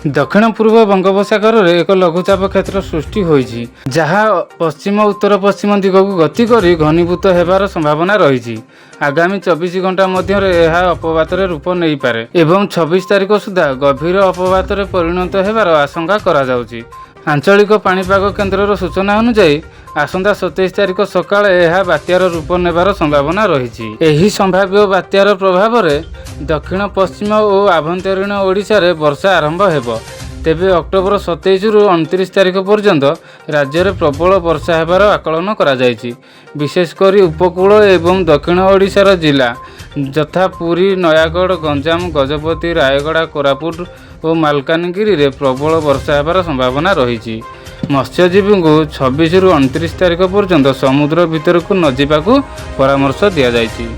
दक्षिण पूर्व बंगोपसागर में एक लघुचाप क्षेत्र सृष्टि होइछि जहाँ पश्चिम उत्तर पश्चिम दिग को गति कर घनीभूत होबार संभावना रही। आगामी 24 घंटा मध्य यह अपवात रूप नहीं पारे एवं 26 तारिख सुधा गभीर अपवात परिणत होबार आशंका करा जाउछि। आंचलिक पाणीपाग केन्द्र सूचना अनुसार आसंता 27 तारिख सकाळ यह बात्यार रूप नेबार संभावना रही। एही संभाव्य बात्यार प्रभाव में दक्षिण पश्चिम और आभंतरीण ओडिशा रे वर्षा आरंभ हेबो। तेबे अक्टोबर 27 रु 29 तारिख पर्यंत राज्य में प्रबल वर्षा हेबार आकलन करा जायछि। विशेषकर उपकूल एवं दक्षिण ओडिशार जिला यथा पुरी, नयागढ़, गंजाम, गजपति, रायगड़ा, कोरापुट और मालकानगिरी रे प्रबल वर्षा हेबार संभावना रही। मत्स्यजीवी को 26 रु 29 तारिख पर्यंत समुद्र भितर को न जावाकू परामर्श दिया जायछि।